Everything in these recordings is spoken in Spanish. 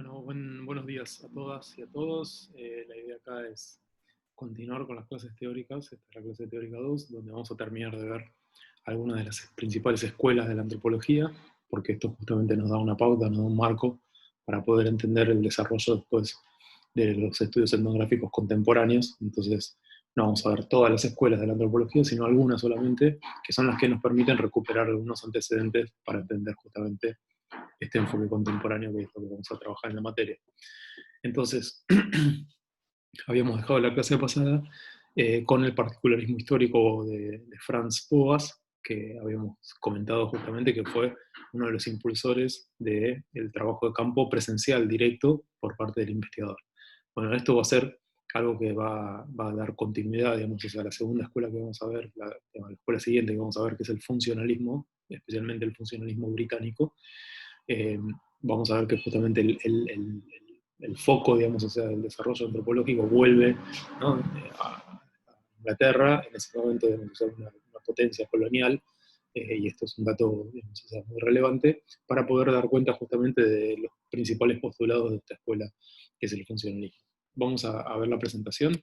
Bueno, buenos días a todas y a todos. La idea acá es continuar con las clases teóricas. Esta es la clase teórica 2, donde vamos a terminar de ver algunas de las principales escuelas de la antropología, porque esto justamente nos da una pauta, nos da un marco para poder entender el desarrollo después de los estudios etnográficos contemporáneos. Entonces, no vamos a ver todas las escuelas de la antropología, sino algunas solamente, que son las que nos permiten recuperar algunos antecedentes para entender justamente este enfoque contemporáneo, que es lo que vamos a trabajar en la materia. Entonces, habíamos dejado la clase pasada con el particularismo histórico de Franz Boas, que habíamos comentado justamente que fue uno de los impulsores del trabajo de campo presencial directo por parte del investigador. Bueno, esto va a ser algo que va a dar continuidad, digamos, a la segunda escuela que vamos a ver, la escuela siguiente que vamos a ver, que es el funcionalismo, especialmente el funcionalismo británico. eh, Vamos a ver que justamente el foco, digamos, o sea, del desarrollo antropológico vuelve, ¿no?, a Inglaterra, en ese momento, digamos, o sea, una potencia colonial, y esto es un dato, digamos, o sea, muy relevante, para poder dar cuenta justamente de los principales postulados de esta escuela, que es el funcionalismo. Vamos a ver la presentación,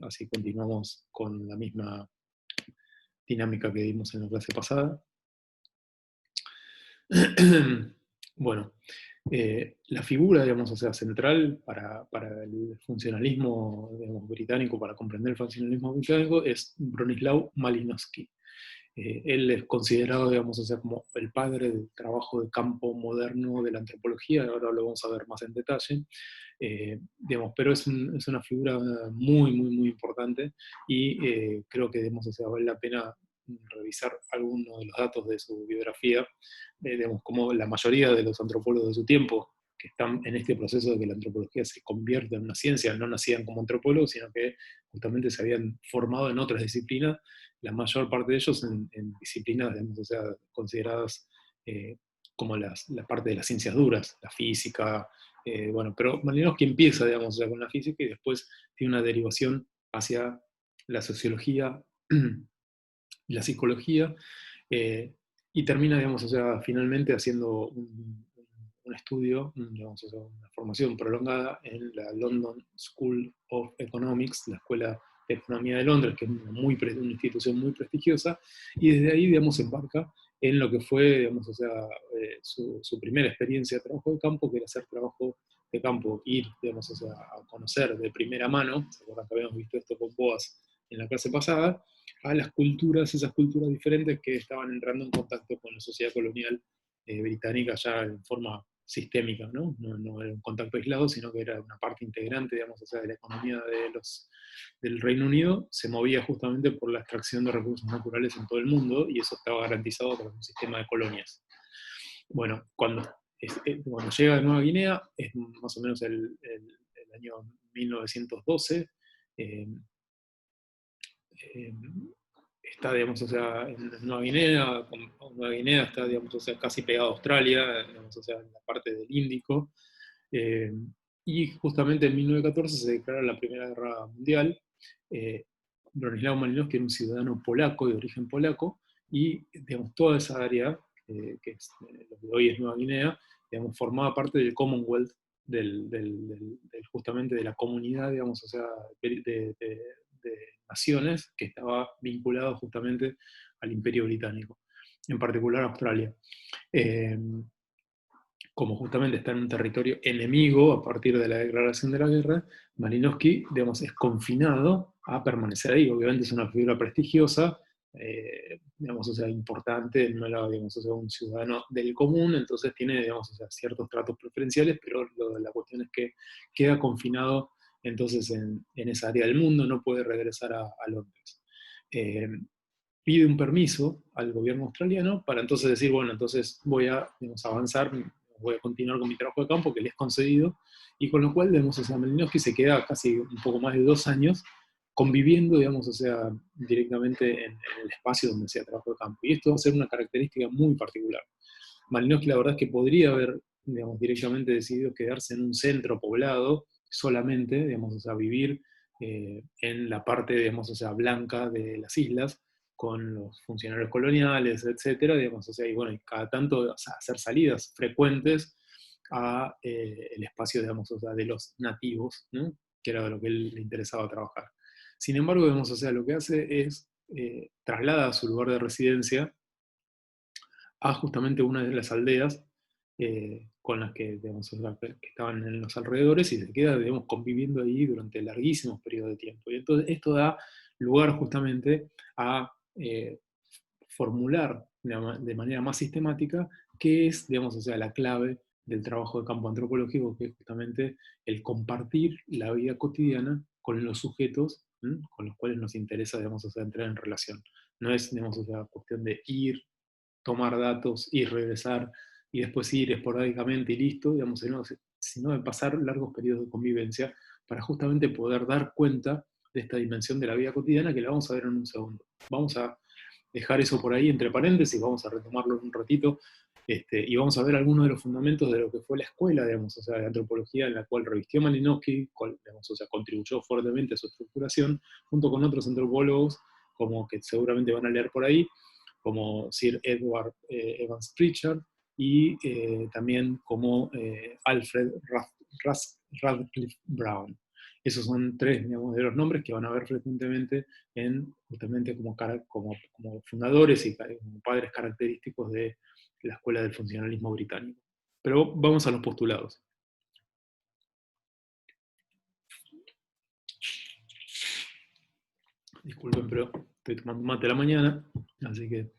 así continuamos con la misma dinámica que vimos en la clase pasada. Bueno, la figura, digamos, o sea, central para el funcionalismo, digamos, británico, para comprender el funcionalismo británico, es Bronislaw Malinowski. Él es considerado, digamos, o sea, como el padre del trabajo de campo moderno de la antropología. Ahora lo vamos a ver más en detalle. Digamos, pero es una figura muy, muy, muy importante, y creo que, digamos, o sea, vale la pena revisar algunos de los datos de su biografía. Digamos, como la mayoría de los antropólogos de su tiempo, que están en este proceso de que la antropología se convierta en una ciencia, no nacían como antropólogos, sino que justamente se habían formado en otras disciplinas, la mayor parte de ellos en disciplinas, digamos, o sea, consideradas como la parte de las ciencias duras, la física. Bueno, pero Malinowski empieza, digamos, o sea, con la física, y después tiene una derivación hacia la sociología y la psicología, eh, y termina, digamos, o sea, finalmente haciendo un estudio, digamos, o sea, una formación prolongada en la London School of Economics, la Escuela de Economía de Londres, que es una institución muy prestigiosa, y desde ahí, digamos, embarca en lo que fue, digamos, o sea, su primera experiencia de trabajo de campo, que era hacer trabajo de campo, ir, digamos, o sea, a conocer de primera mano. ¿Se acuerdan que habíamos visto esto con Boas en la clase pasada? A las culturas, esas culturas diferentes que estaban entrando en contacto con la sociedad colonial británica ya en forma sistémica, ¿no? No era un contacto aislado, sino que era una parte integrante, digamos, o sea, de la economía del Reino Unido. Se movía justamente por la extracción de recursos naturales en todo el mundo, y eso estaba garantizado por un sistema de colonias. Bueno, cuando llega de Nueva Guinea, es más o menos el año 1912. eh, eh, Está, digamos, o sea, en Nueva Guinea. Nueva Guinea está, digamos, o sea, casi pegado a Australia, digamos, o sea, en la parte del Índico. Eh, y justamente en 1914 se declara la Primera Guerra Mundial. Eh, Bronislaw Malinowski era un ciudadano polaco, de origen polaco, y, digamos, toda esa área, que es lo que hoy es Nueva Guinea, digamos, formaba parte del Commonwealth, justamente de la comunidad, digamos, o sea, de naciones, que estaba vinculado justamente al Imperio Británico, en particular Australia. Eh, Como justamente está en un territorio enemigo a partir de la declaración de la guerra, Malinowski, digamos, es confinado a permanecer ahí. Obviamente es una figura prestigiosa, digamos, o sea, importante, no era, digamos, o sea, un ciudadano del común, entonces tiene, digamos, o sea, ciertos tratos preferenciales, pero la cuestión es que queda confinado entonces en esa área del mundo, no puede regresar a Londres. Eh, Pide un permiso al gobierno australiano para entonces decir, bueno, entonces voy a, digamos, avanzar, voy a continuar con mi trabajo de campo que le es concedido, y con lo cual, digamos, o sea, Malinowski se queda casi un poco más de 2 años conviviendo, digamos, o sea, directamente en el espacio donde hacía trabajo de campo. Y esto va a ser una característica muy particular. Malinowski, la verdad es que podría haber, digamos, directamente decidido quedarse en un centro poblado solamente, digamos, o sea, vivir en la parte, digamos, o sea, blanca de las islas, con los funcionarios coloniales, etcétera, digamos, o sea, y bueno, y cada tanto, o sea, hacer salidas frecuentes el espacio, digamos, o sea, de los nativos, ¿no? Que era de lo que él le interesaba trabajar. Sin embargo, digamos, o sea, lo que hace es traslada a su lugar de residencia a justamente una de las aldeas con las que, digamos, que estaban en los alrededores, y se queda, digamos, conviviendo ahí durante larguísimos periodos de tiempo. Y entonces esto da lugar justamente a formular de manera más sistemática qué es, digamos, o sea, la clave del trabajo de campo antropológico, que es justamente el compartir la vida cotidiana con los sujetos, ¿m?, con los cuales nos interesa, digamos, o sea, entrar en relación. No es, digamos, o sea, cuestión de ir, tomar datos y regresar y después ir esporádicamente y listo, digamos, sino de pasar largos periodos de convivencia para justamente poder dar cuenta de esta dimensión de la vida cotidiana, que la vamos a ver en un segundo. Vamos a dejar eso por ahí entre paréntesis, vamos a retomarlo en un ratito, y vamos a ver algunos de los fundamentos de lo que fue la escuela, digamos, o sea, de antropología, en la cual revistió Malinowski, digamos, o sea, contribuyó fuertemente a su estructuración, junto con otros antropólogos, como que seguramente van a leer por ahí, como Sir Edward Evans Pritchard, y también como Alfred Radcliffe Brown. Esos son tres, digamos, de los nombres que van a ver frecuentemente justamente como fundadores y como padres característicos de la escuela del funcionalismo británico. Pero vamos a los postulados. Disculpen, pero estoy tomando mate a la mañana, así que...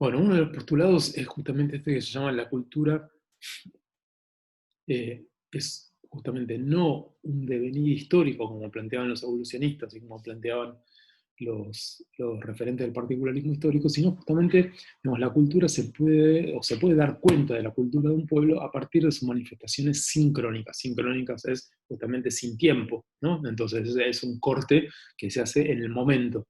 Bueno, uno de los postulados es justamente este que se llama la cultura. Es justamente no un devenir histórico como planteaban los evolucionistas y como planteaban los referentes del particularismo histórico, sino justamente, digamos, la cultura se puede dar cuenta de la cultura de un pueblo a partir de sus manifestaciones sincrónicas. Sincrónicas es justamente sin tiempo, ¿no? Entonces es un corte que se hace en el momento.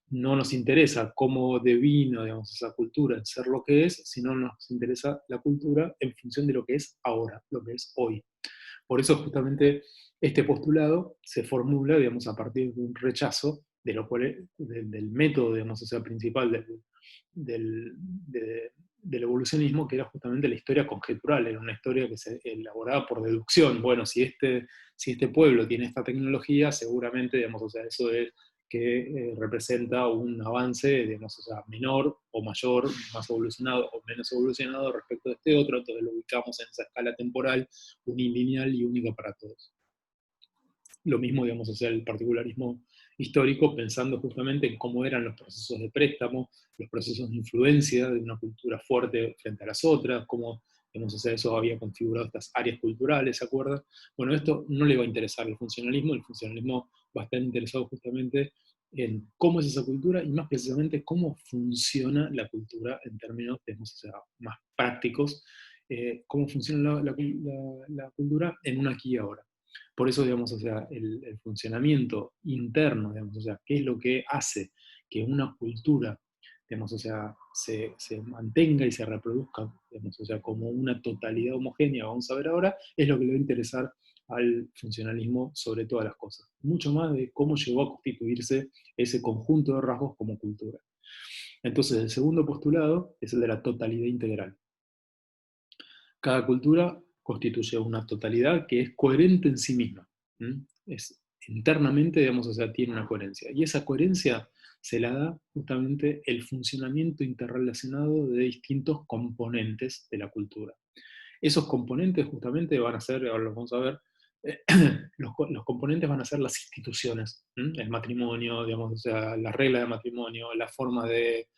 No nos interesa cómo devino, digamos, esa cultura en ser lo que es, sino nos interesa la cultura en función de lo que es ahora, lo que es hoy. Por eso justamente este postulado se formula, digamos, a partir de un rechazo de del método, digamos, o sea, principal del, del evolucionismo, que era justamente la historia conjetural, era una historia que se elaboraba por deducción. Bueno, si este pueblo tiene esta tecnología, seguramente, digamos, o sea, eso es que representa un avance, digamos, o sea, menor o mayor, más evolucionado o menos evolucionado respecto de este otro, entonces lo ubicamos en esa escala temporal unilineal y única para todos. Lo mismo, digamos, o sea, el particularismo histórico, pensando justamente en cómo eran los procesos de préstamo, los procesos de influencia de una cultura fuerte frente a las otras, cómo, digamos, o sea, eso había configurado estas áreas culturales, ¿se acuerdan? Bueno, esto no le va a interesar el funcionalismo va a estar interesado justamente en cómo es esa cultura y más precisamente cómo funciona la cultura en términos, digamos, o sea, más prácticos, cómo funciona la cultura en un aquí y ahora. Por eso, digamos, o sea, el funcionamiento interno, digamos, o sea, qué es lo que hace que una cultura, digamos, o sea, se mantenga y se reproduzca, digamos, o sea, como una totalidad homogénea, vamos a ver ahora, es lo que le va a interesar al funcionalismo sobre todas las cosas. Mucho más de cómo llegó a constituirse ese conjunto de rasgos como cultura. Entonces, el segundo postulado es el de la totalidad integral. Cada cultura constituye una totalidad que es coherente en sí misma. Es internamente, digamos, o sea, tiene una coherencia. Y esa coherencia se la da justamente el funcionamiento interrelacionado de distintos componentes de la cultura. Esos componentes justamente van a ser, ahora los vamos a ver, los componentes van a ser las instituciones, el matrimonio, digamos, o sea, las reglas de matrimonio, la forma de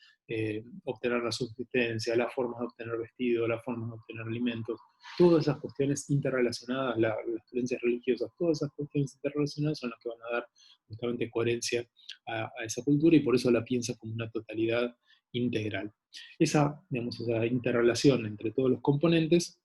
obtener la subsistencia, las formas de obtener vestido, las formas de obtener alimentos, todas esas cuestiones interrelacionadas, las creencias religiosas, todas esas cuestiones interrelacionadas son las que van a dar justamente coherencia a esa cultura, y por eso la piensa como una totalidad integral. Esa, digamos, o sea, interrelación entre todos los componentes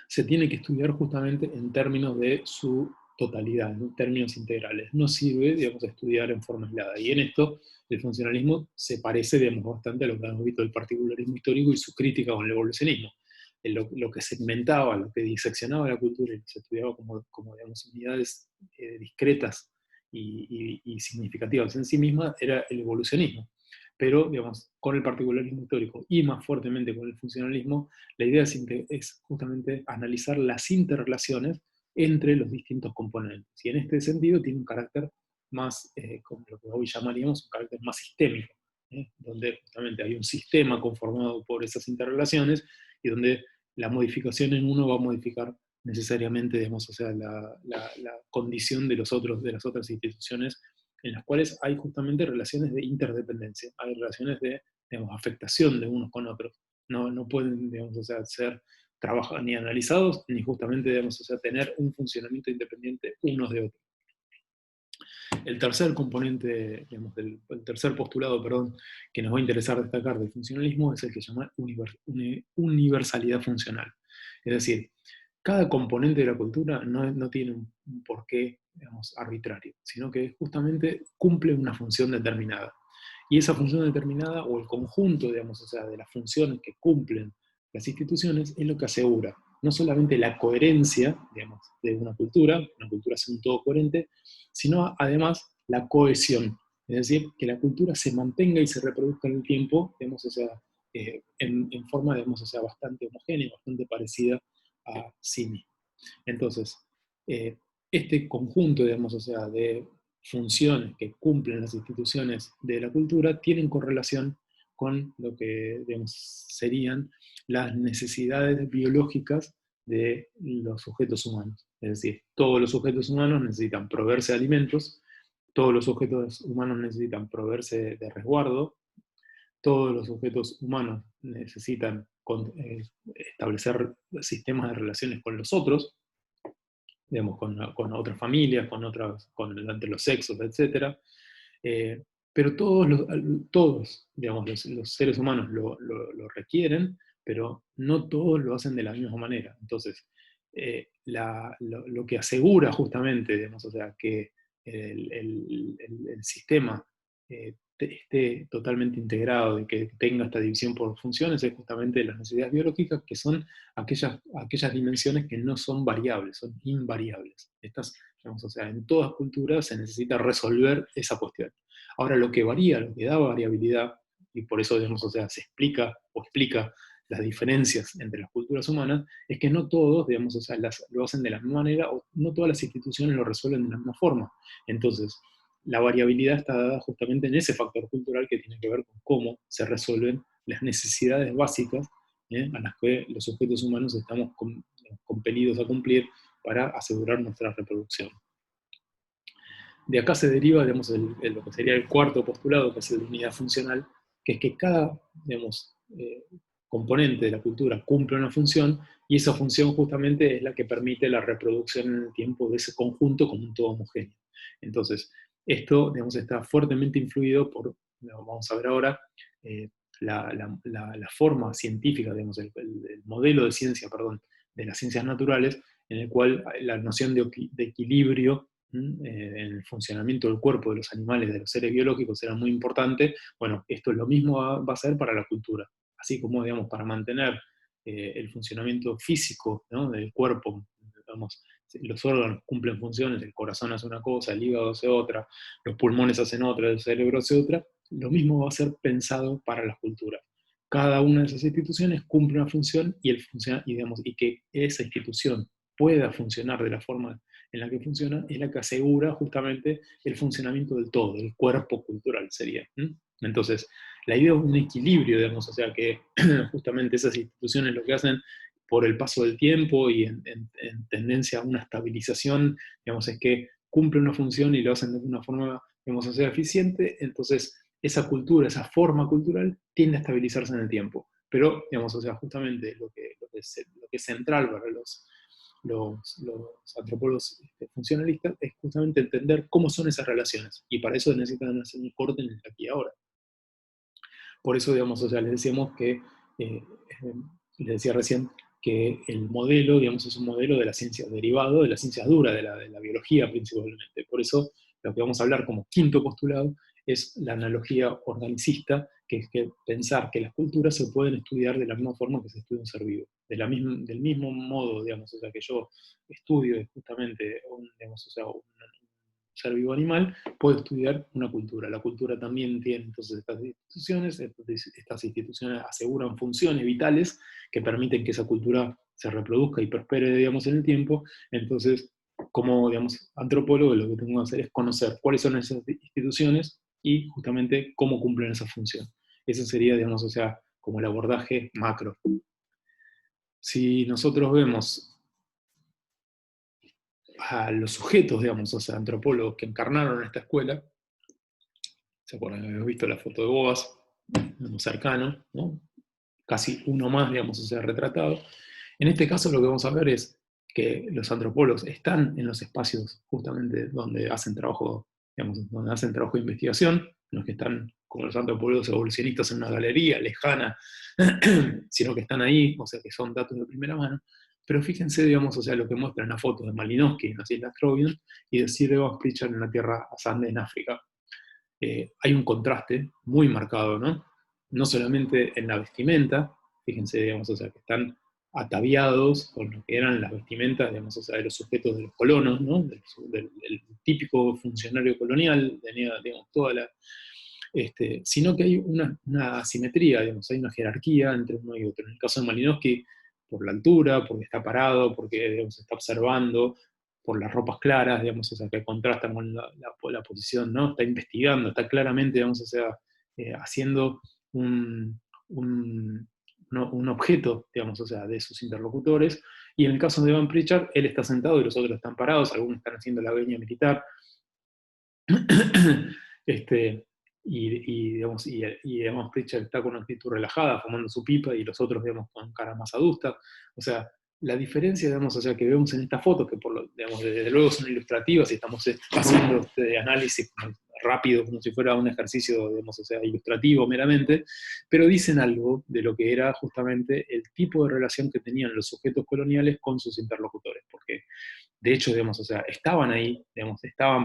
se tiene que estudiar justamente en términos de su totalidad, en términos integrales. No sirve, digamos, estudiar en forma aislada. Y en esto el funcionalismo se parece, digamos, bastante a lo que hemos visto del particularismo histórico y su crítica con el evolucionismo. Lo que segmentaba, lo que diseccionaba la cultura y se estudiaba como digamos, unidades discretas y significativas en sí mismas era el evolucionismo. Pero, digamos, con el particularismo histórico y más fuertemente con el funcionalismo, la idea es justamente analizar las interrelaciones entre los distintos componentes. Y en este sentido tiene un carácter más, como lo que hoy llamaríamos un carácter más sistémico, donde justamente hay un sistema conformado por esas interrelaciones y donde la modificación en uno va a modificar necesariamente, digamos, o sea, la condición de, de las otras instituciones en las cuales hay justamente relaciones de interdependencia, hay relaciones de, digamos, afectación de unos con otros. No pueden, digamos, o sea, ser ni analizados, ni justamente, digamos, o sea, tener un funcionamiento independiente unos de otros. El tercer componente, digamos, el tercer postulado, perdón, que nos va a interesar destacar del funcionalismo es el que se llama universalidad funcional. Es decir, cada componente de la cultura no tiene un porqué, digamos, arbitrario, sino que justamente cumple una función determinada. Y esa función determinada, o el conjunto, digamos, o sea, de las funciones que cumplen las instituciones, es lo que asegura no solamente la coherencia, digamos, de una cultura es un todo coherente, sino además la cohesión, es decir, que la cultura se mantenga y se reproduzca en el tiempo, digamos, o sea, en forma, digamos, o sea, bastante homogénea, bastante parecida a sí misma. Entonces, este conjunto, digamos, o sea, de funciones que cumplen las instituciones de la cultura tienen correlación con lo que, digamos, serían las necesidades biológicas de los sujetos humanos. Es decir, todos los sujetos humanos necesitan proveerse de alimentos, todos los sujetos humanos necesitan proveerse de resguardo, todos los sujetos humanos necesitan establecer sistemas de relaciones con los otros, digamos, con otras familias, entre los sexos, etc. Pero todos digamos, los seres humanos lo requieren, pero no todos lo hacen de la misma manera. Entonces, lo que asegura justamente, digamos, o sea, que el sistema esté totalmente integrado y que tenga esta división por funciones es justamente las necesidades biológicas, que son aquellas dimensiones que no son variables, son invariables. Estas, digamos, o sea, en todas culturas se necesita resolver esa cuestión. Ahora, lo que varía, lo que da variabilidad, y por eso, digamos, o sea, se explica las diferencias entre las culturas humanas, es que no todos, digamos, o sea, lo hacen de la misma manera, o no todas las instituciones lo resuelven de la misma forma. Entonces, la variabilidad está dada justamente en ese factor cultural que tiene que ver con cómo se resuelven las necesidades básicas a las que los sujetos humanos estamos compelidos a cumplir para asegurar nuestra reproducción. De acá se deriva, digamos, lo que sería el cuarto postulado, que es el de unidad funcional, que es que cada, digamos, componente de la cultura cumple una función, y esa función justamente es la que permite la reproducción en el tiempo de ese conjunto como un todo homogéneo. Entonces, esto, digamos, está fuertemente influido por, vamos a ver ahora, eh, la forma científica, digamos, el modelo de ciencia, perdón, de las ciencias naturales, en el cual la noción de equilibrio en el funcionamiento del cuerpo de los animales, de los seres biológicos, era muy importante. Bueno, esto es lo mismo va a ser para la cultura. Así como, digamos, para mantener el funcionamiento físico, ¿no?, del cuerpo, digamos, los órganos cumplen funciones, el corazón hace una cosa, el hígado hace otra, los pulmones hacen otra, el cerebro hace otra, lo mismo va a ser pensado para las culturas. Cada una de esas instituciones cumple una función y que esa institución pueda funcionar de la forma en la que funciona es la que asegura justamente el funcionamiento del todo, del cuerpo cultural sería. Entonces, la idea de un equilibrio, digamos, o sea, que justamente esas instituciones lo que hacen por el paso del tiempo y en tendencia a una estabilización, digamos, es que cumplen una función y lo hacen de una forma, digamos, o sea, eficiente, entonces esa cultura, esa forma cultural tiende a estabilizarse en el tiempo. Pero, digamos, o sea, justamente lo que es central para los antropólogos funcionalistas es justamente entender cómo son esas relaciones. Y para eso necesitan hacer un corte en el aquí y ahora. Por eso, digamos, o sea, les decíamos que, eh, les decía recién, que el modelo, digamos, es un modelo de la ciencia derivado de la ciencia dura, de la biología principalmente. Por eso, lo que vamos a hablar como quinto postulado es la analogía organicista, que es que pensar que las culturas se pueden estudiar de la misma forma que se estudia un ser vivo. Del mismo modo, digamos, o sea, que yo estudio justamente digamos, o sea, ser vivo animal, puedo estudiar una cultura. La cultura también tiene entonces estas instituciones aseguran funciones vitales que permiten que esa cultura se reproduzca y prospere, digamos, en el tiempo. Entonces, como, digamos, antropólogo, lo que tengo que hacer es conocer cuáles son esas instituciones y justamente cómo cumplen esa función. Ese sería, digamos, o sea, como el abordaje macro. Si nosotros vemos a los sujetos, digamos, o sea, antropólogos que encarnaron esta escuela, ¿se acuerdan? Habíamos visto la foto de Boas, cercano, ¿no? Casi uno más, digamos, o sea, retratado. En este caso lo que vamos a ver es que los antropólogos están en los espacios justamente donde hacen trabajo, digamos, donde hacen trabajo de investigación, los que están como los antropólogos evolucionistas en una galería lejana, sino que están ahí, o sea, que son datos de primera mano. Pero fíjense, digamos, o sea, lo que muestran las fotos de Malinowski en las Islas Trobriand y de Sir Evans Pritchard en la Tierra Sande en África. Hay un contraste muy marcado, ¿no? No solamente en la vestimenta, fíjense, digamos, o sea, que están ataviados con lo que eran las vestimentas, digamos, o sea, de los sujetos de los colonos, ¿no? Del típico funcionario colonial, tenía, digamos, toda la... sino que hay una asimetría, digamos, hay una jerarquía entre uno y otro. En el caso de Malinowski, por la altura, porque está parado, porque, digamos, está observando, por las ropas claras, digamos, o sea, que contrastan con la posición, ¿no? Está investigando, está claramente, digamos, o sea, haciendo un, un, un objeto, digamos, o sea, de sus interlocutores, y en el caso de Evan Pritchard, él está sentado y los otros están parados, algunos están haciendo la veña militar, este, digamos, Pritchard está con una actitud relajada, fumando su pipa, y los otros, digamos, con cara más adusta. O sea, la diferencia, digamos, o sea, que vemos en esta foto, que digamos, desde luego son ilustrativas y estamos haciendo este análisis rápido, como si fuera un ejercicio, digamos, o sea, ilustrativo meramente, pero dicen algo de lo que era justamente el tipo de relación que tenían los sujetos coloniales con sus interlocutores, porque de hecho, digamos, o sea, estaban ahí, digamos, estaban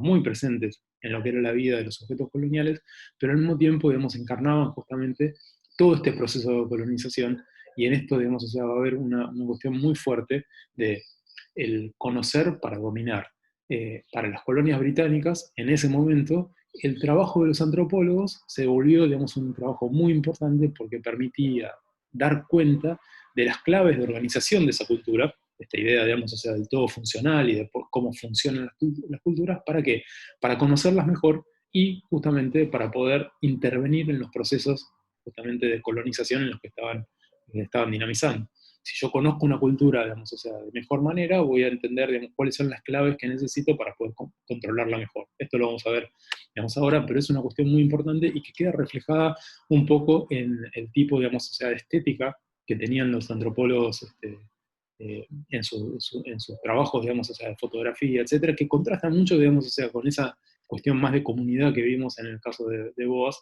muy presentes en lo que era la vida de los sujetos coloniales, pero al mismo tiempo, digamos, encarnaban justamente todo este proceso de colonización, y en esto, digamos, o sea, va a haber una cuestión muy fuerte de el conocer para dominar. Para las colonias británicas, en ese momento, el trabajo de los antropólogos se volvió, digamos, un trabajo muy importante porque permitía dar cuenta de las claves de organización de esa cultura, esta idea, digamos, o sea, del todo funcional y de cómo funcionan las culturas, ¿para qué? Para conocerlas mejor y justamente para poder intervenir en los procesos justamente de colonización en los que estaban dinamizando. Si yo conozco una cultura, digamos, o sea, de mejor manera, voy a entender, digamos, cuáles son las claves que necesito para poder controlarla mejor. Esto lo vamos a ver, digamos, ahora, pero es una cuestión muy importante y que queda reflejada un poco en el tipo, digamos, o sea, de estética que tenían los antropólogos en sus trabajos, digamos, o sea, de fotografía, etcétera, que contrastan mucho, digamos, o sea, con esa cuestión más de comunidad que vimos en el caso de Boas,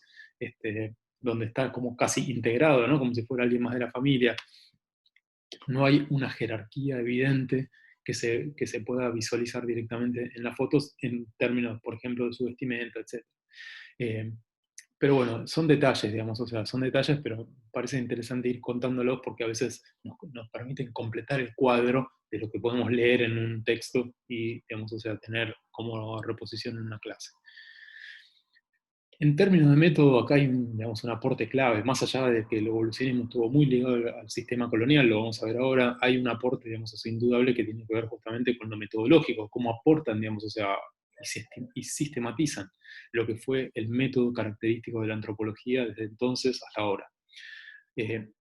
donde está como casi integrado, ¿no? Como si fuera alguien más de la familia. No hay una jerarquía evidente que se pueda visualizar directamente en las fotos en términos, por ejemplo, de su vestimenta, etcétera. Pero bueno, son detalles, digamos, o sea, son detalles, pero parece interesante ir contándolos porque a veces nos permiten completar el cuadro de lo que podemos leer en un texto y, digamos, o sea, tener como reposición en una clase. En términos de método, acá hay digamos, un aporte clave, más allá de que el evolucionismo estuvo muy ligado al sistema colonial, lo vamos a ver ahora, hay un aporte, digamos, o sea, indudable que tiene que ver justamente con lo metodológico, cómo aportan, digamos, o sea, y sistematizan lo que fue el método característico de la antropología desde entonces hasta ahora. Eh,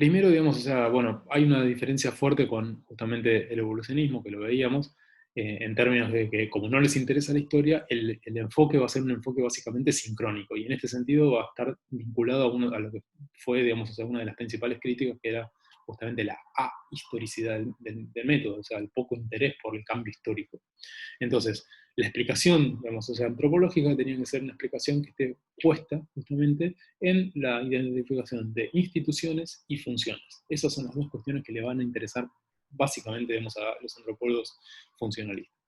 Primero, digamos, o sea, bueno, hay una diferencia fuerte con justamente el evolucionismo, que lo veíamos, en términos de que como no les interesa la historia, el enfoque va a ser un enfoque básicamente sincrónico, y en este sentido va a estar vinculado a lo que fue, digamos, o sea, una de las principales críticas, que era justamente la ahistoricidad del método, o sea, el poco interés por el cambio histórico. Entonces, la explicación, digamos, o sea, antropológica tenía que ser una explicación que esté puesta justamente en la identificación de instituciones y funciones. Esas son las dos cuestiones que le van a interesar básicamente, digamos, a los antropólogos funcionalistas.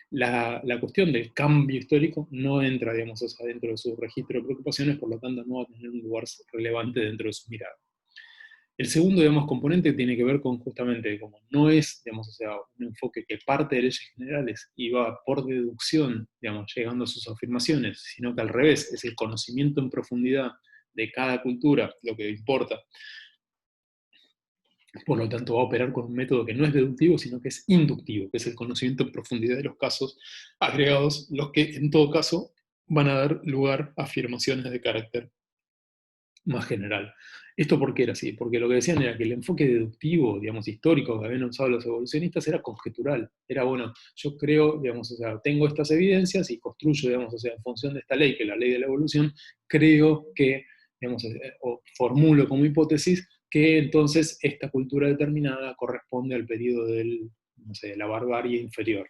La cuestión del cambio histórico no entra, digamos, o sea, dentro de su registro de preocupaciones, por lo tanto no va a tener un lugar relevante dentro de sus miradas. El segundo, digamos, componente tiene que ver con justamente, como no es, digamos, o sea, un enfoque que parte de leyes generales y va por deducción, digamos, llegando a sus afirmaciones, sino que al revés, es el conocimiento en profundidad de cada cultura lo que importa. Por lo tanto, va a operar con un método que no es deductivo, sino que es inductivo, que es el conocimiento en profundidad de los casos agregados, los que en todo caso van a dar lugar a afirmaciones de carácter más general. ¿Esto por qué era así? Porque lo que decían era que el enfoque deductivo, digamos, histórico que habían usado los evolucionistas era conjetural. Era, bueno, yo creo, digamos, o sea, tengo estas evidencias y construyo, digamos, o sea, en función de esta ley, que es la ley de la evolución, creo que, digamos, o formulo como hipótesis que entonces esta cultura determinada corresponde al periodo del, no sé, de la barbarie inferior.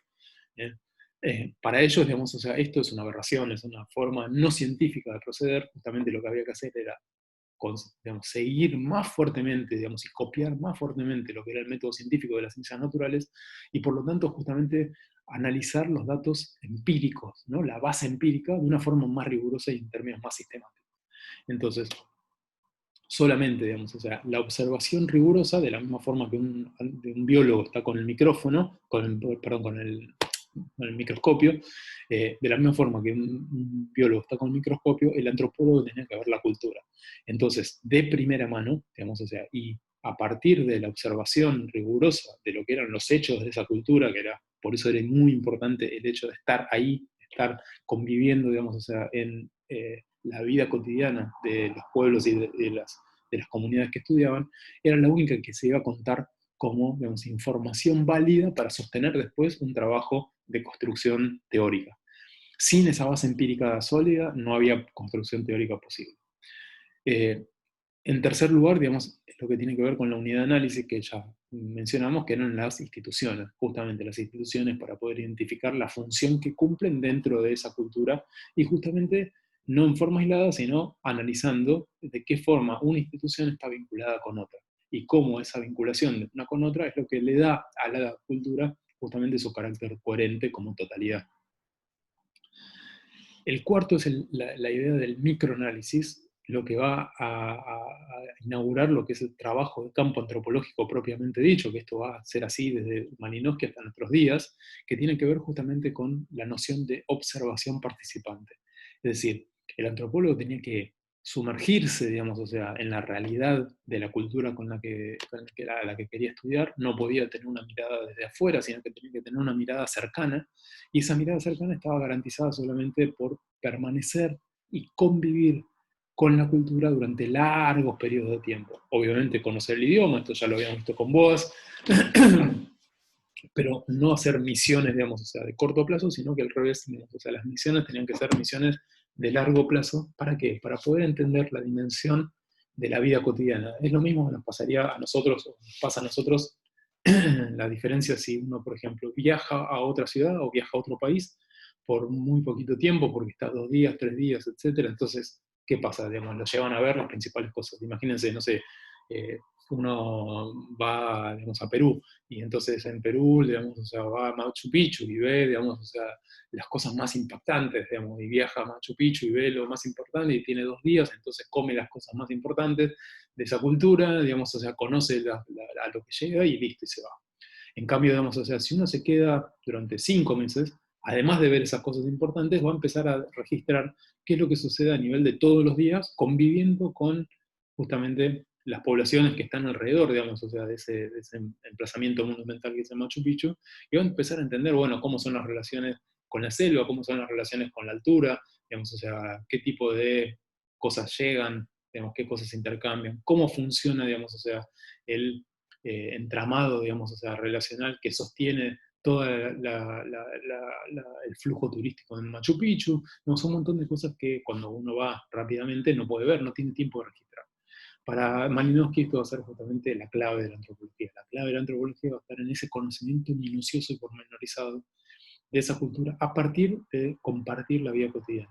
¿Eh? Para ellos, digamos, o sea, esto es una aberración, es una forma no científica de proceder. Justamente lo que había que hacer era digamos, seguir más fuertemente, digamos, y copiar más fuertemente lo que era el método científico de las ciencias naturales, y por lo tanto justamente analizar los datos empíricos, ¿no? La base empírica, de una forma más rigurosa y en términos más sistemáticos. Entonces, solamente, digamos, o sea, la observación rigurosa, de la misma forma que un biólogo está con el micrófono, perdón, con el microscopio, de la misma forma que un biólogo está con el microscopio, el antropólogo tenía que ver la cultura. Entonces, de primera mano, digamos, o sea, y a partir de la observación rigurosa de lo que eran los hechos de esa cultura, que era, por eso era muy importante el hecho de estar ahí, estar conviviendo, digamos, o sea, en la vida cotidiana de los pueblos y de las comunidades que estudiaban, era la única que se iba a contar como, digamos, información válida para sostener después un trabajo de construcción teórica. Sin esa base empírica sólida, no había construcción teórica posible. Eh, en tercer lugar, digamos, lo que tiene que ver con la unidad de análisis que ya mencionamos, que eran las instituciones, justamente las instituciones para poder identificar la función que cumplen dentro de esa cultura y justamente no en forma aislada, sino analizando de qué forma una institución está vinculada con otra y cómo esa vinculación de una con otra es lo que le da a la cultura justamente su carácter coherente como totalidad. El cuarto es la idea del microanálisis, lo que va a inaugurar lo que es el trabajo de campo antropológico propiamente dicho, que esto va a ser así desde Malinowski hasta nuestros días, que tiene que ver justamente con la noción de observación participante. Es decir, el antropólogo tenía que sumergirse, digamos, o sea, en la realidad de la cultura la que quería estudiar, no podía tener una mirada desde afuera, sino que tenía que tener una mirada cercana, y esa mirada cercana estaba garantizada solamente por permanecer y convivir con la cultura durante largos periodos de tiempo. Obviamente conocer el idioma, esto ya lo habíamos visto con Boas, pero no hacer misiones, digamos, o sea, de corto plazo, sino que al revés, digamos, o sea, las misiones tenían que ser misiones de largo plazo. ¿Para qué? Para poder entender la dimensión de la vida cotidiana. Es lo mismo que nos pasaría a nosotros, o nos pasa a nosotros, la diferencia si uno, por ejemplo, viaja a otra ciudad o viaja a otro país por muy poquito tiempo, porque está 2 días, 3 días, etcétera. Entonces, ¿qué pasa? Digamos, lo llevan a ver las principales cosas. Imagínense, no sé, uno va, digamos, a Perú, y entonces en Perú, digamos, o sea, va a Machu Picchu y ve, digamos, o sea, las cosas más impactantes, digamos, y viaja a Machu Picchu y ve lo más importante y tiene 2 días, entonces come las cosas más importantes de esa cultura, digamos, o sea, conoce a lo que llega y listo, y se va. En cambio, digamos, o sea, si uno se queda durante 5 meses, además de ver esas cosas importantes, va a empezar a registrar qué es lo que sucede a nivel de todos los días, conviviendo con justamente las poblaciones que están alrededor, digamos, o sea, de ese emplazamiento monumental que es el Machu Picchu, y va a empezar a entender, bueno, cómo son las relaciones con la selva, cómo son las relaciones con la altura, digamos, o sea, qué tipo de cosas llegan, digamos, qué cosas se intercambian, cómo funciona, digamos, o sea, el entramado, digamos, o sea, relacional que sostiene todo el flujo turístico en Machu Picchu. No, son un montón de cosas que cuando uno va rápidamente no puede ver, no tiene tiempo de registrar. Para Malinowski esto va a ser justamente la clave de la antropología. La clave de la antropología va a estar en ese conocimiento minucioso y pormenorizado de esa cultura a partir de compartir la vida cotidiana.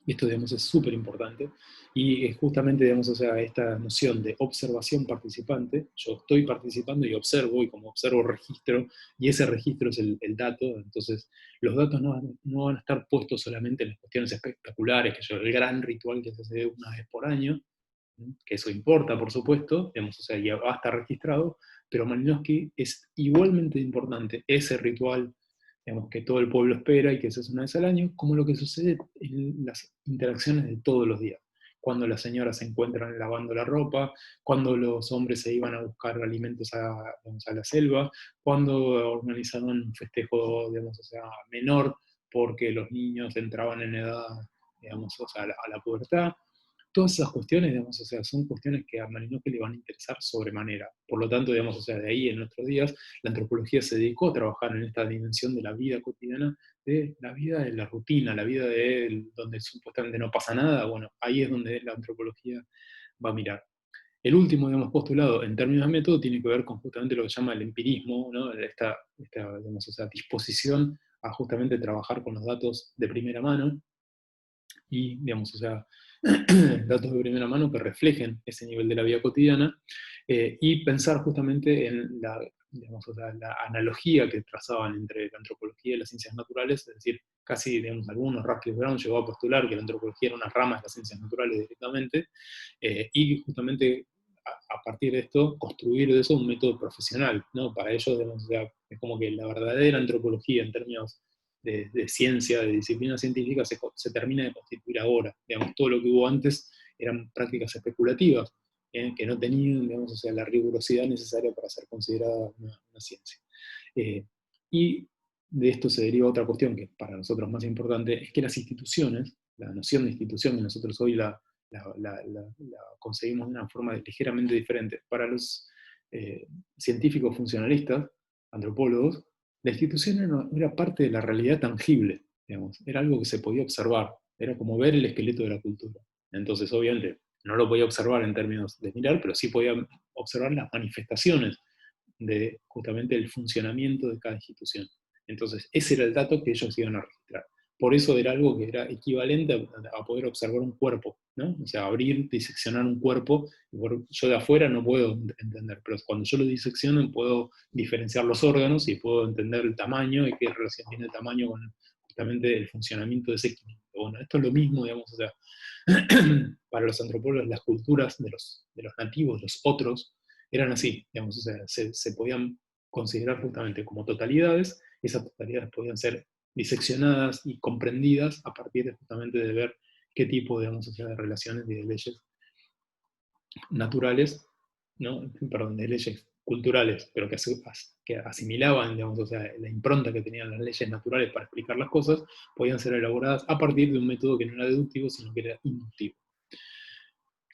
Esto, digamos, es súper importante y es justamente, digamos, o sea, esta noción de observación participante. Yo estoy participando y observo, y como observo registro, y ese registro es el dato. Entonces los datos no van a estar puestos solamente en las cuestiones espectaculares, que es el gran ritual que se hace una vez por año, que eso importa, por supuesto, digamos, o sea, ya va a estar registrado, pero Malinowski es igualmente importante ese ritual, digamos, que todo el pueblo espera y que se hace una vez al año, como lo que sucede en las interacciones de todos los días. Cuando las señoras se encuentran lavando la ropa, cuando los hombres se iban a buscar alimentos digamos, a la selva, cuando organizaban un festejo, digamos, o sea, menor, porque los niños entraban en edad, digamos, o sea, a la pubertad. Todas esas cuestiones, digamos, o sea, son cuestiones que a Malinowski le van a interesar sobremanera. Por lo tanto, digamos, o sea, de ahí en nuestros días, la antropología se dedicó a trabajar en esta dimensión de la vida cotidiana, de la vida de la rutina, la vida de donde supuestamente no pasa nada. Bueno, ahí es donde la antropología va a mirar. El último, digamos, postulado en términos de método tiene que ver con justamente lo que se llama el empirismo, ¿no? esta digamos, o sea, disposición a justamente trabajar con los datos de primera mano y, digamos, o sea, datos de primera mano que reflejen ese nivel de la vida cotidiana, y pensar justamente en la, digamos, o sea, la analogía que trazaban entre la antropología y las ciencias naturales, es decir, casi, digamos, algunos, Radcliffe Brown llegó a postular que la antropología era una rama de las ciencias naturales directamente, y justamente a partir de esto, construir de eso un método profesional, ¿no? Para ellos, digamos, o sea, es como que la verdadera antropología en términos de ciencia, de disciplina científica, se termina de constituir ahora. Digamos, todo lo que hubo antes eran prácticas especulativas, que no tenían, digamos, o sea, la rigurosidad necesaria para ser considerada una ciencia. Y de esto se deriva otra cuestión que para nosotros es más importante, es que las instituciones, la noción de institución que nosotros hoy la conseguimos de una forma ligeramente diferente. Para los científicos funcionalistas, antropólogos, la institución era parte de la realidad tangible, digamos, era algo que se podía observar, era como ver el esqueleto de la cultura. Entonces, obviamente, no lo podía observar en términos de mirar, pero sí podía observar las manifestaciones de justamente el funcionamiento de cada institución. Entonces, ese era el dato que ellos iban a registrar. Por eso era algo que era equivalente a poder observar un cuerpo, ¿no? O sea, abrir, diseccionar un cuerpo, yo de afuera no puedo entender, pero cuando yo lo disecciono puedo diferenciar los órganos y puedo entender el tamaño y qué relación tiene el tamaño con justamente el funcionamiento de ese equilibrio. Bueno, esto es lo mismo, digamos, o sea, para los antropólogos las culturas de los nativos, los otros, eran así, digamos, o sea, se podían considerar justamente como totalidades, esas totalidades podían ser diseccionadas y comprendidas a partir de, justamente de ver qué tipo, digamos, o sea, de relaciones y de leyes naturales, ¿no? Perdón, de leyes culturales, pero que asimilaban, digamos, o sea, la impronta que tenían las leyes naturales para explicar las cosas, podían ser elaboradas a partir de un método que no era deductivo, sino que era inductivo.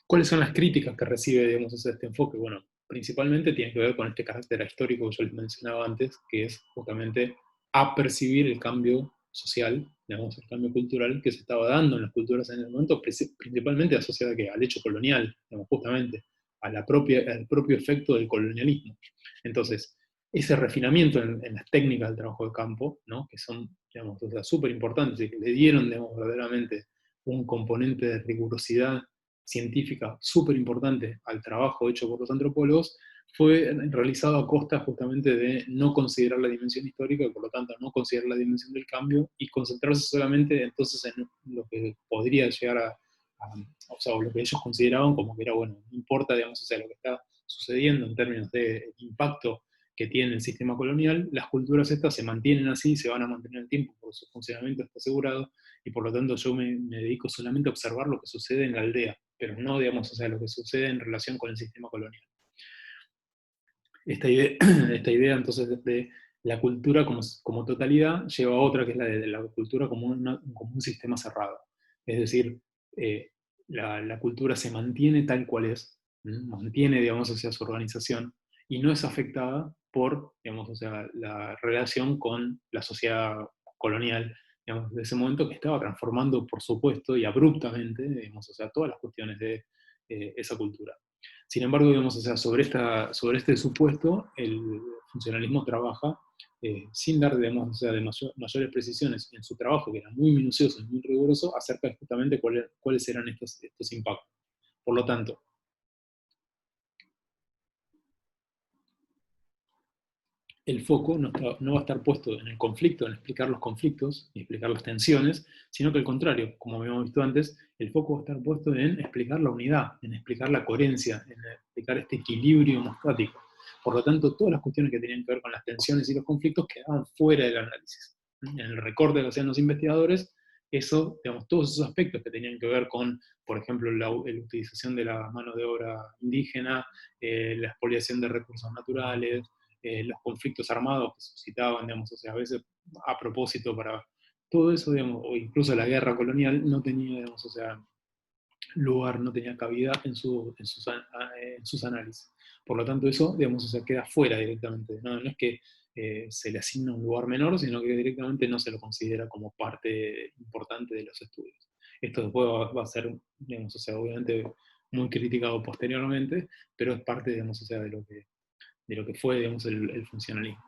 ¿Cuáles son las críticas que recibe, digamos, este enfoque? Bueno, principalmente tiene que ver con este carácter histórico que yo les mencionaba antes, que es justamente apercibir el cambio social, digamos, el cambio cultural que se estaba dando en las culturas en el momento, principalmente asociado al hecho colonial, digamos, justamente, al propio efecto del colonialismo. Entonces, ese refinamiento en las técnicas del trabajo de campo, ¿no? Que son, digamos, súper importantes y que le dieron, digamos, verdaderamente un componente de rigurosidad científica súper importante al trabajo hecho por los antropólogos, fue realizado a costa justamente de no considerar la dimensión histórica y por lo tanto no considerar la dimensión del cambio y concentrarse solamente entonces en lo que podría llegar o sea, lo que ellos consideraban como que era, bueno, no importa, digamos, o sea, lo que está sucediendo en términos de impacto que tiene el sistema colonial, las culturas estas se mantienen así, se van a mantener en el tiempo porque su funcionamiento está asegurado, y por lo tanto yo me dedico solamente a observar lo que sucede en la aldea, pero no, digamos, o sea, lo que sucede en relación con el sistema colonial. Esta idea, esta idea entonces de la cultura como totalidad lleva a otra, que es la de la cultura como un sistema cerrado. Es decir, la cultura se mantiene tal cual es, mantiene, digamos, o sea, su organización, y no es afectada por, digamos, o sea, la relación con la sociedad colonial, digamos, de ese momento que estaba transformando, por supuesto, y abruptamente, digamos, o sea, todas las cuestiones de esa cultura. Sin embargo, digamos, o sea, sobre este supuesto, el funcionalismo trabaja sin dar, digamos, o sea, mayores precisiones en su trabajo, que era muy minucioso y muy riguroso, acerca de justamente cuáles eran estos impactos. Por lo tanto, el foco no va a estar puesto en el conflicto, en explicar los conflictos y explicar las tensiones, sino que al contrario, como habíamos visto antes, el foco va a estar puesto en explicar la unidad, en explicar la coherencia, en explicar este equilibrio hemostático. Por lo tanto, todas las cuestiones que tenían que ver con las tensiones y los conflictos quedaban fuera del análisis. En el recorte que hacían los investigadores, eso, digamos, todos esos aspectos que tenían que ver con, por ejemplo, la utilización de la mano de obra indígena, la expoliación de recursos naturales, los conflictos armados que suscitaban, digamos, o sea, a veces a propósito para todo eso, digamos, o incluso la guerra colonial no tenía, digamos, o sea, lugar, no tenía cabida en sus análisis. Por lo tanto, eso, digamos, o sea, queda fuera directamente. No, no es que se le asigna un lugar menor, sino que directamente no se lo considera como parte importante de los estudios. Esto después va a ser, digamos, o sea, obviamente muy criticado posteriormente, pero es parte, digamos, o sea, de lo que fue, digamos, el funcionalismo.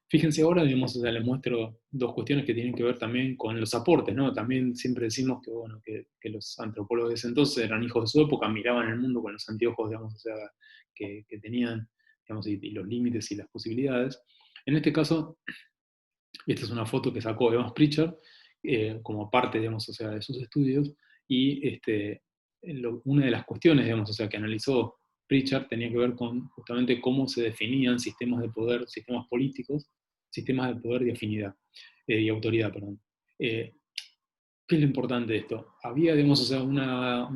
Fíjense ahora, digamos, o sea, les muestro dos cuestiones que tienen que ver también con los aportes, ¿no? También siempre decimos que, bueno, que los antropólogos de ese entonces eran hijos de su época, miraban el mundo con los anteojos, digamos, o sea, que tenían, digamos, y los límites y las posibilidades. En este caso, esta es una foto que sacó Evans Pritchard como parte, digamos, o sea, de sus estudios, y una de las cuestiones, digamos, o sea, que analizó Pritchard tenía que ver con justamente cómo se definían sistemas de poder, sistemas políticos, sistemas de poder y afinidad, y autoridad, perdón. ¿Qué es lo importante de esto? Había, digamos, o sea, una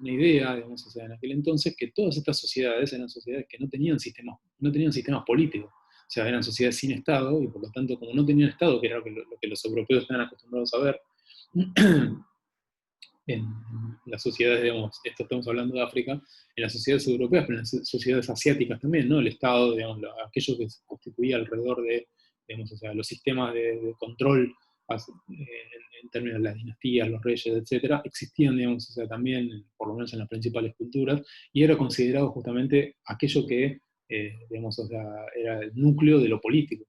idea, digamos, o sea, en aquel entonces, que todas estas sociedades eran sociedades que no tenían sistemas políticos. O sea, eran sociedades sin Estado, y por lo tanto, como no tenían Estado, que era lo que los europeos estaban acostumbrados a ver, en las sociedades, digamos, esto estamos hablando de África, en las sociedades europeas, pero en las sociedades asiáticas también, ¿no? El Estado, digamos, aquello que se constituía alrededor de, digamos, o sea, los sistemas de control en términos de las dinastías, los reyes, etcétera, existían, digamos, o sea, también, por lo menos en las principales culturas, y era considerado justamente aquello que, digamos, o sea, era el núcleo de lo político.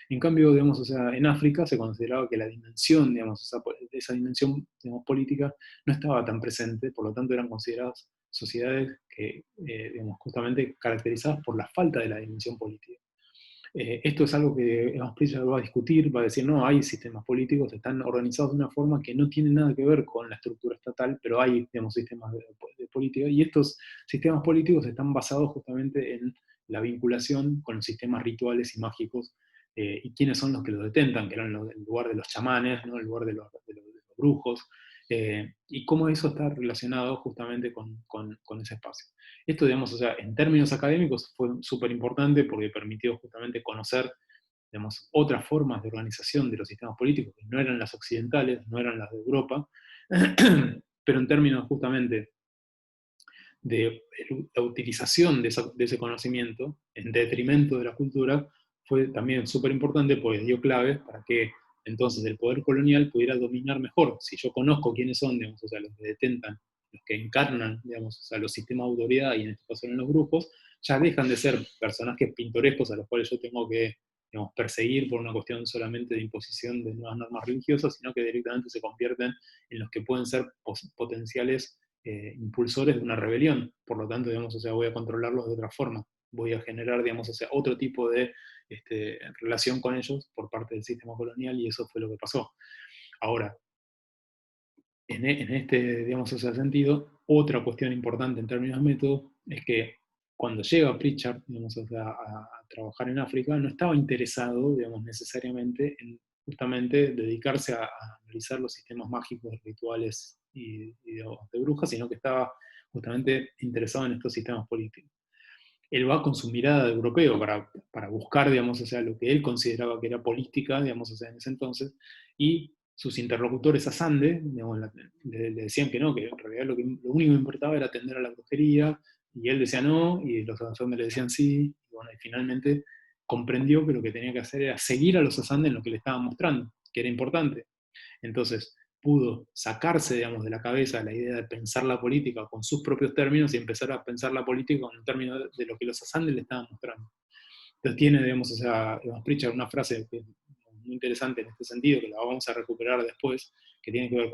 En cambio, digamos, o sea, en África se consideraba que la dimensión, digamos, esa dimensión, digamos, política no estaba tan presente, por lo tanto eran consideradas sociedades que, digamos, justamente caracterizadas por la falta de la dimensión política. Esto es algo que Evans Pritchard va a discutir, va a decir, no, hay sistemas políticos, están organizados de una forma que no tiene nada que ver con la estructura estatal, pero hay, digamos, sistemas de política, y estos sistemas políticos están basados justamente en la vinculación con los sistemas rituales y mágicos, y quiénes son los que los detentan, que eran el lugar de los chamanes, ¿no? El lugar de los brujos, y cómo eso está relacionado justamente con ese espacio. Esto, digamos, o sea, en términos académicos fue súper importante porque permitió justamente conocer, digamos, otras formas de organización de los sistemas políticos, que no eran las occidentales, no eran las de Europa, pero en términos justamente de la utilización de ese conocimiento en detrimento de la cultura, fue también súper importante porque dio claves para que entonces el poder colonial pudiera dominar mejor. Si yo conozco quiénes son, digamos, o sea, los que detentan, los que encarnan, digamos, o sea, los sistemas de autoridad, y en este caso en los grupos, ya dejan de ser personajes pintorescos a los cuales yo tengo que, digamos, perseguir por una cuestión solamente de imposición de nuevas normas religiosas, sino que directamente se convierten en los que pueden ser potenciales impulsores de una rebelión. Por lo tanto, digamos, o sea, voy a controlarlos de otra forma. Voy a generar, digamos, o sea, otro tipo de relación con ellos por parte del sistema colonial, y eso fue lo que pasó. Ahora, en este, digamos, o sea, sentido, otra cuestión importante en términos de método es que cuando llega Pritchard, digamos, o sea, a trabajar en África, no estaba interesado, digamos, necesariamente en justamente dedicarse a analizar los sistemas mágicos, rituales y de brujas, sino que estaba justamente interesado en estos sistemas políticos. Él va con su mirada de europeo para buscar, digamos, o sea, lo que él consideraba que era política, digamos, o sea, en ese entonces, y sus interlocutores a Sande, digamos, le decían que no, que en realidad lo único que importaba era atender a la brujería, y él decía no, y los Asande le decían sí, y bueno, y finalmente comprendió que lo que tenía que hacer era seguir a los Asande en lo que le estaban mostrando, que era importante. Entonces, pudo sacarse, digamos, de la cabeza la idea de pensar la política con sus propios términos y empezar a pensar la política con el término de lo que los Assange le estaban mostrando. Entonces tiene, digamos, o sea, Evans Pritchard una frase que es muy interesante en este sentido, que la vamos a recuperar después, que tiene que ver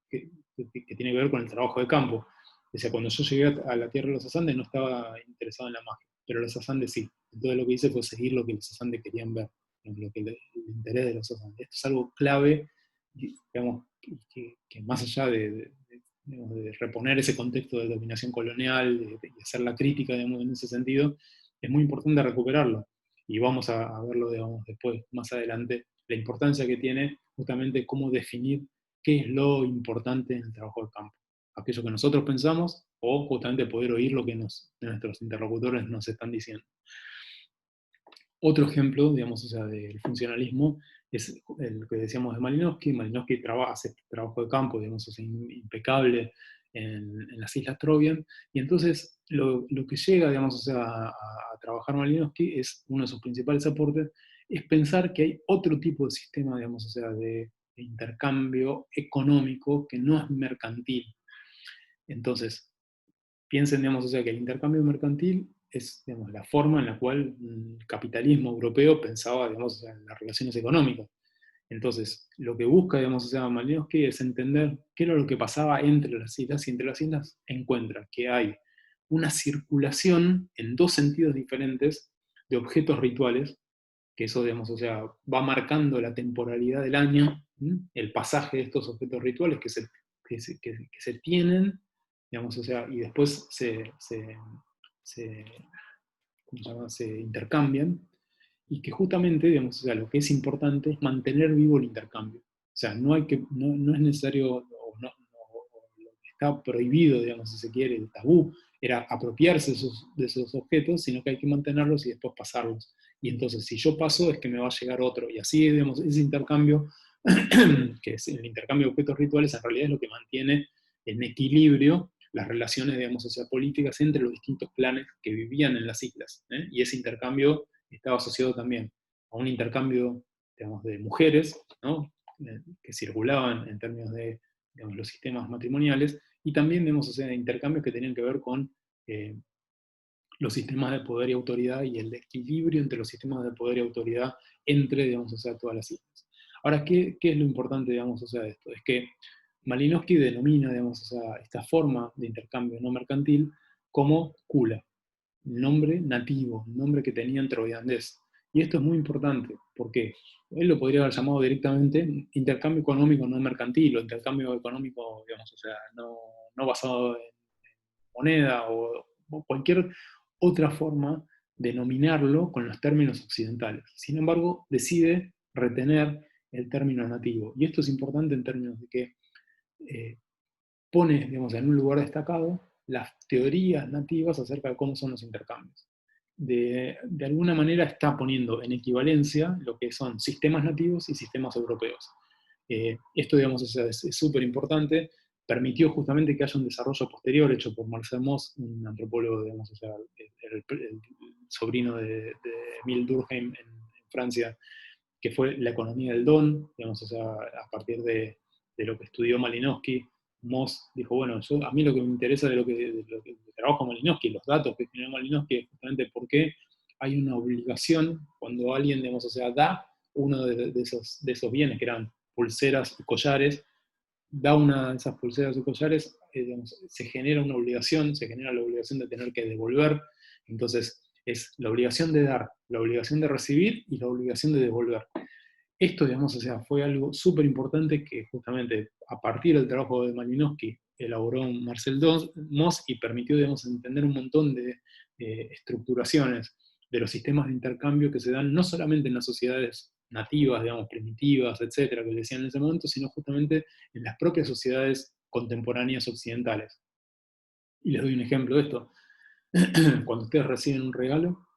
que tiene que ver con el trabajo de campo. Decía, cuando yo llegué a la tierra de los Assange no estaba interesado en la magia, pero los Assange sí. Entonces lo que hice fue seguir lo que los cesantes querían ver, lo que el interés de los cesantes. Esto es algo clave, digamos, que más allá digamos, de reponer ese contexto de dominación colonial, de hacer la crítica, digamos, en ese sentido, es muy importante recuperarlo. Y vamos a verlo, digamos, después, más adelante, la importancia que tiene justamente cómo definir qué es lo importante en el trabajo de campo. Aquello que nosotros pensamos o justamente poder oír lo que nuestros interlocutores nos están diciendo. Otro ejemplo, digamos, o sea, del funcionalismo es el que decíamos de Malinowski. Malinowski hace trabajo de campo, digamos, o sea, impecable en las Islas Trovian, y entonces lo que llega, digamos, o sea, a trabajar Malinowski es uno de sus principales aportes, es pensar que hay otro tipo de sistema, digamos, o sea, de intercambio económico que no es mercantil. Entonces, piensen, digamos, o sea, que el intercambio mercantil es, digamos, la forma en la cual el capitalismo europeo pensaba, digamos, o sea, en las relaciones económicas. Entonces, lo que busca, digamos, o sea, Malinowski es entender qué era lo que pasaba entre las islas, y entre las islas encuentra que hay una circulación en dos sentidos diferentes de objetos rituales, que eso, digamos, o sea, va marcando la temporalidad del año, el pasaje de estos objetos rituales que se tienen, digamos, o sea, y después se, ¿cómo se llama? Se intercambian, y que justamente, digamos, o sea, lo que es importante es mantener vivo el intercambio. O sea, no es necesario, o lo que está prohibido, digamos, si se quiere, el tabú, era apropiarse de esos objetos, sino que hay que mantenerlos y después pasarlos. Y entonces, si yo paso, es que me va a llegar otro. Y así, digamos, ese intercambio, que es el intercambio de objetos rituales, en realidad es lo que mantiene en equilibrio las relaciones, digamos, sociopolíticas entre los distintos clanes que vivían en las islas. Y ese intercambio estaba asociado también a un intercambio, digamos, de mujeres, ¿no? Que circulaban en términos de, digamos, los sistemas matrimoniales, y también, digamos, o sea, intercambios que tenían que ver con los sistemas de poder y autoridad, y el equilibrio entre los sistemas de poder y autoridad entre, digamos, o sea, todas las islas. Ahora, ¿qué es lo importante, digamos, o sea, de esto? Es que Malinowski denomina, digamos, o sea, esta forma de intercambio no mercantil como kula, nombre nativo, nombre que tenía en troviandés. Y esto es muy importante, porque él lo podría haber llamado directamente intercambio económico no mercantil, o intercambio económico, digamos, o sea, no basado en moneda, o cualquier otra forma de nominarlo con los términos occidentales. Sin embargo, decide retener el término nativo. Y esto es importante en términos de que pone, digamos, en un lugar destacado las teorías nativas acerca de cómo son los intercambios. De alguna manera está poniendo en equivalencia lo que son sistemas nativos y sistemas europeos. Esto, digamos, es súper importante. Permitió justamente que haya un desarrollo posterior hecho por Marcel Mauss, un antropólogo, digamos, o sea, el sobrino de Emile Durkheim en Francia, que fue la economía del don, digamos, o sea, a partir de lo que estudió Malinowski. Moss dijo, bueno, a mí lo que me interesa de lo que trabajo Malinowski, los datos que generó Malinowski, es justamente por qué hay una obligación cuando alguien, digamos, o sea, da uno de esos bienes, que eran pulseras y collares, da una de esas pulseras y collares, digamos, se genera la obligación de tener que devolver. Entonces, es la obligación de dar, la obligación de recibir y la obligación de devolver. Esto, digamos, o sea, fue algo súper importante que justamente a partir del trabajo de Malinowski elaboró Marcel Mauss, y permitió, digamos, entender un montón de estructuraciones de los sistemas de intercambio que se dan no solamente en las sociedades nativas, digamos, primitivas, etcétera, que decían en ese momento, sino justamente en las propias sociedades contemporáneas occidentales. Y les doy un ejemplo de esto. Cuando ustedes reciben un regalo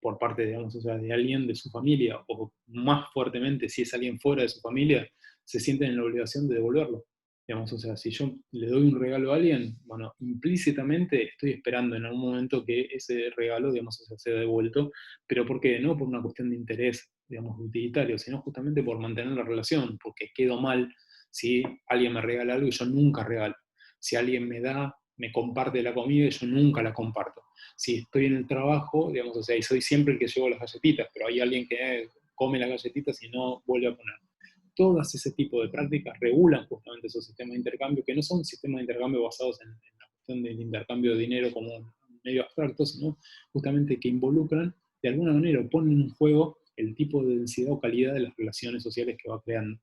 por parte, digamos, o sea, de alguien de su familia, o más fuertemente, si es alguien fuera de su familia, se sienten en la obligación de devolverlo. Digamos, o sea, si yo le doy un regalo a alguien, bueno, implícitamente estoy esperando en algún momento que ese regalo, digamos, o sea, sea devuelto, pero ¿por qué? No por una cuestión de interés, digamos, utilitario, sino justamente por mantener la relación, porque quedo mal si alguien me regala algo y yo nunca regalo. Si alguien me comparte la comida y yo nunca la comparto. Si estoy en el trabajo, digamos, o sea, y soy siempre el que llevo las galletitas, pero hay alguien que come las galletitas y no vuelve a poner. Todas ese tipo de prácticas regulan justamente esos sistemas de intercambio, que no son sistemas de intercambio basados en la cuestión del intercambio de dinero como medio abstracto, sino justamente que involucran, de alguna manera, o ponen en juego el tipo de densidad o calidad de las relaciones sociales que va creando.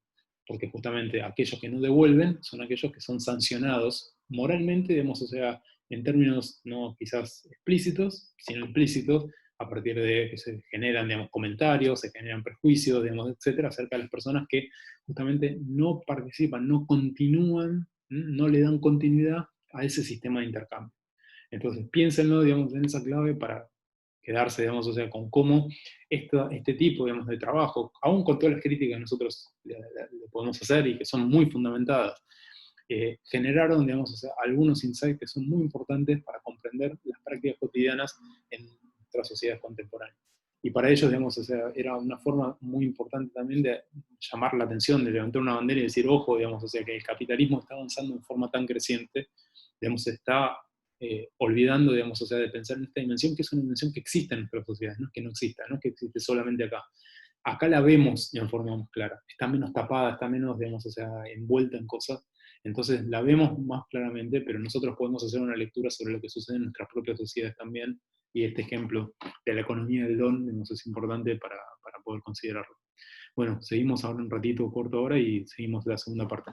Porque justamente aquellos que no devuelven son aquellos que son sancionados moralmente, digamos, o sea, en términos no quizás explícitos, sino implícitos, a partir de que se generan, digamos, comentarios, se generan prejuicios, digamos, etcétera, acerca de las personas que justamente no participan, no continúan, no le dan continuidad a ese sistema de intercambio. Entonces, piénsenlo, digamos, en esa clave para quedarse, digamos, o sea, con cómo este tipo, digamos, de trabajo, aún con todas las críticas que nosotros le podemos hacer y que son muy fundamentadas, generaron, digamos, o sea, algunos insights que son muy importantes para comprender las prácticas cotidianas en nuestras sociedades contemporáneas. Y para ellos, digamos, o sea, era una forma muy importante también de llamar la atención, de levantar una bandera y decir, ojo, digamos, o sea, que el capitalismo está avanzando en forma tan creciente, digamos, se está olvidando, digamos, o sea, de pensar en esta dimensión, que es una dimensión que existe en nuestras sociedades, no es que no exista, no es que existe solamente acá. Acá la vemos de una forma más clara, está menos tapada, está menos, digamos, o sea, envuelta en cosas, entonces la vemos más claramente, pero nosotros podemos hacer una lectura sobre lo que sucede en nuestras propias sociedades también, y este ejemplo de la economía del don, digamos, es importante para poder considerarlo. Bueno, seguimos ahora un ratito corto ahora y seguimos la segunda parte.